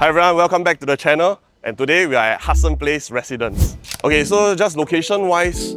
Hi everyone, welcome back to the channel. And today we are at Hudson Place Residences. Okay, so just location-wise,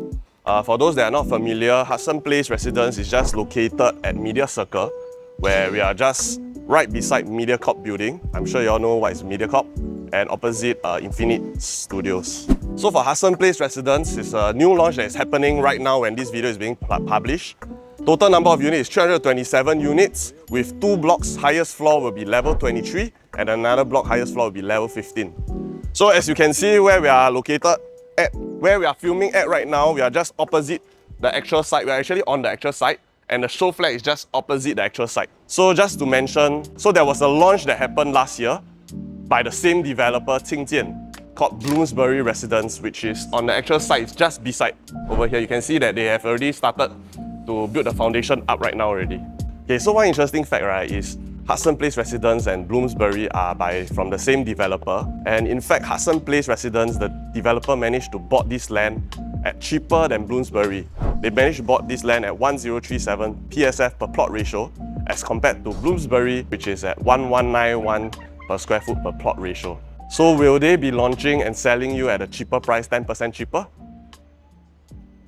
for those that are not familiar, Hudson Place Residences is just located at Media Circle, where we are just right beside MediaCorp building. I'm sure you all know what is MediaCorp, and opposite Infinite Studios. So for Hudson Place Residences, it's a new launch that is happening right now when this video is being published. Total number of units is 327 units, with 2 blocks. Highest floor will be level 23, and another block highest floor will be level 15. So as you can see where we are located at, where we are filming at right now, we are just opposite the actual site. We are actually on the actual site, and the show flat is just opposite the actual site. So just to mention, so there was a launch that happened last year by the same developer, Qingjian, called Bloomsbury Residence, which is on the actual site. It's just beside over here. You can see that they have already started to build the foundation up right now already. Okay, so one interesting fact, right, is Hudson Place Residence and Bloomsbury are from the same developer. And in fact, Hudson Place Residence, the developer managed to bought this land at cheaper than Bloomsbury. They managed to bought this land at 1037 PSF per plot ratio, as compared to Bloomsbury, which is at 1191 per square foot per plot ratio. So will they be launching and selling you at a cheaper price, 10% cheaper?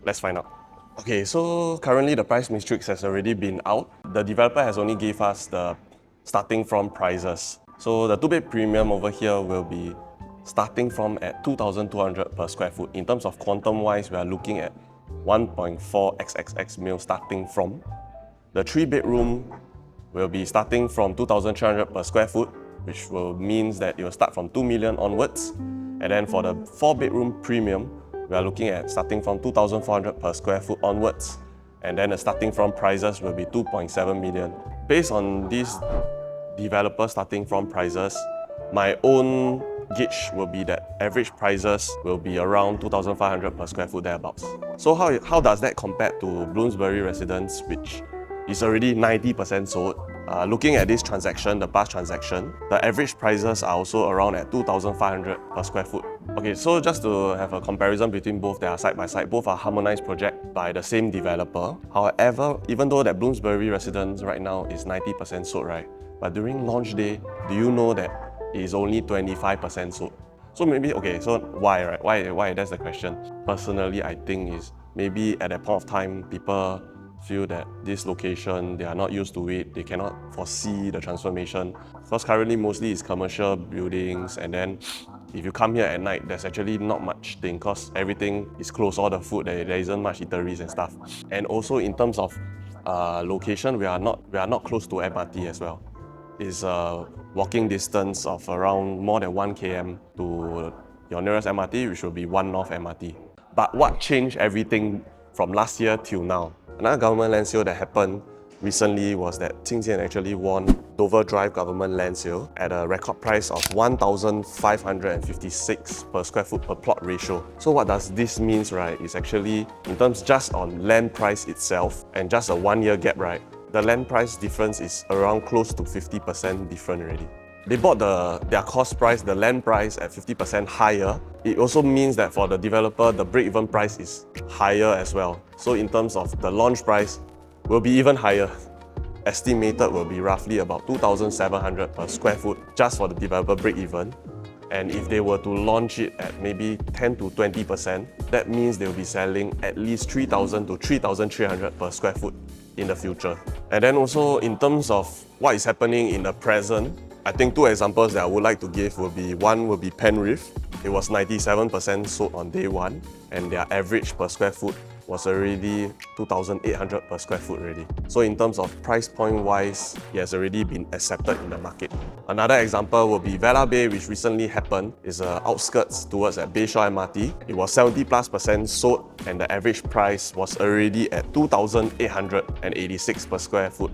Let's find out. Okay, so currently the price matrix has already been out. The developer has only gave us the starting from prices. So the 2-bed premium over here will be starting from at 2,200 per square foot. In terms of quantum wise, we are looking at 1.4 XXX mil starting from. The 3-bedroom will be starting from 2,300 per square foot, which will means that it will start from 2 million onwards. And then for the 4-bedroom premium, we are looking at starting from 2,400 per square foot onwards. And then the starting from prices will be 2.7 million. Based on these developer starting from prices, my own gauge will be that average prices will be around 2,500 per square foot thereabouts. So how does that compare to Bloomsbury Residence, which is already 90% sold? Looking at this transaction, the past transaction, the average prices are also around at 2,500 per square foot. Okay, so just to have a comparison between both, they are side by side. Both are harmonized project by the same developer. However, even though that Bloomsbury Residence right now is 90% sold, right? But during launch day, do you know that it is only 25% sold? So maybe, okay, so why, right? Why? That's the question. Personally, I think is maybe at that point of time, people feel that this location, they are not used to it, they cannot foresee the transformation. Because currently mostly it's commercial buildings, and then if you come here at night, there's actually not much thing because everything is closed, all the food, there isn't much eateries and stuff. And also in terms of location, we are not close to MRT as well. It's a walking distance of around more than 1 km to your nearest MRT, which will be One-North MRT. But what changed everything from last year till now? Another government land sale that happened recently was that Qingjian actually won Dover Drive government land sale at a record price of 1,556 per square foot per plot ratio. So what does this mean, right? It's actually in terms just on land price itself and just a 1-year gap, right? The land price difference is around close to 50% different already. They bought their cost price, the land price at 50% higher. It also means that for the developer, the break-even price is higher as well. So in terms of the launch price, will be even higher. Estimated will be roughly about 2,700 per square foot just for the developer break-even. And if they were to launch it at maybe 10 to 20%, that means they will be selling at least 3,000 to 3,300 per square foot in the future. And then also in terms of what is happening in the present, I think 2 examples that I would like to give will be, one will be Penrith. It was 97% sold on day 1, and their average per square foot was already 2,800 per square foot already. So in terms of price point wise, it has already been accepted in the market. Another example will be Vela Bay, which recently happened, is outskirts towards at Bayshore MRT. It was 70+% sold, and the average price was already at 2,886 per square foot.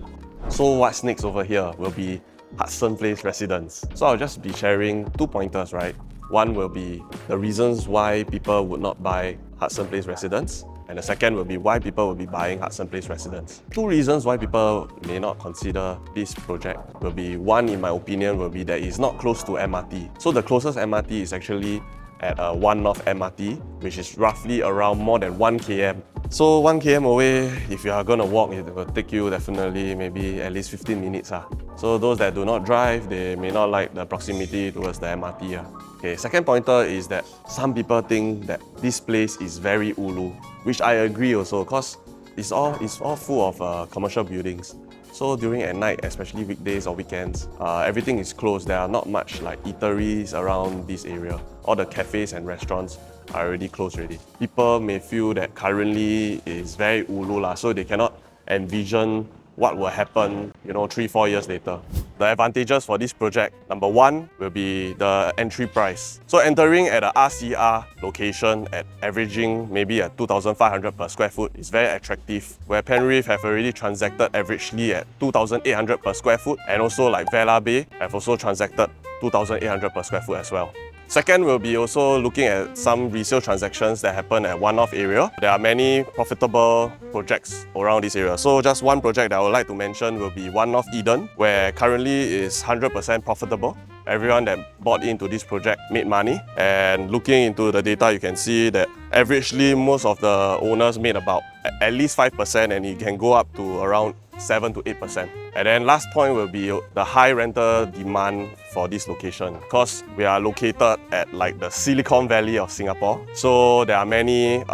So what's next over here will be Hudson Place Residence. So I'll just be sharing 2 pointers, right? One will be the reasons why people would not buy Hudson Place Residence, and the second will be why people will be buying Hudson Place Residence. 2 reasons why people may not consider this project will be, one, in my opinion, will be that it's not close to MRT. So the closest MRT is actually at One-North MRT, which is roughly around more than 1 km. So 1 km away, if you are gonna walk, it will take you definitely maybe at least 15 minutes. So those that do not drive, they may not like the proximity towards the MRT. Okay, second pointer is that some people think that this place is very ulu, which I agree also, because it's all full of commercial buildings. So during at night, especially weekdays or weekends, everything is closed. There are not much like eateries around this area. All the cafes and restaurants are already closed already. People may feel that currently is very ulu so they cannot envision what will happen, 3-4 years later. The advantages for this project, number one, will be the entry price. So entering at a RCR location at averaging maybe at 2,500 per square foot is very attractive, where Penrith have already transacted averagely at 2,800 per square foot, and also like Vela Bay have also transacted 2,800 per square foot as well. Second, we'll be also looking at some resale transactions that happen at One-North area. There are many profitable projects around this area. So just one project that I would like to mention will be One-North Eden, where currently is 100% profitable. Everyone that bought into this project made money. And looking into the data, you can see that averagely most of the owners made about at least 5%, and it can go up to around 7 to 8%. And then last point will be the high rental demand for this location, because we are located at like the Silicon Valley of Singapore. So there are many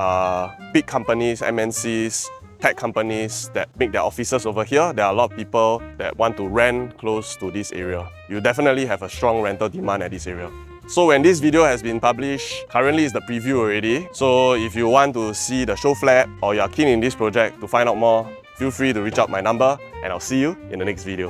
big companies, MNCs, tech companies that make their offices over here. There are a lot of people that want to rent close to this area. You definitely have a strong rental demand at this area. So when this video has been published, currently is the preview already. So if you want to see the show flat or you are keen in this project to find out more, feel free to reach out my number, and I'll see you in the next video.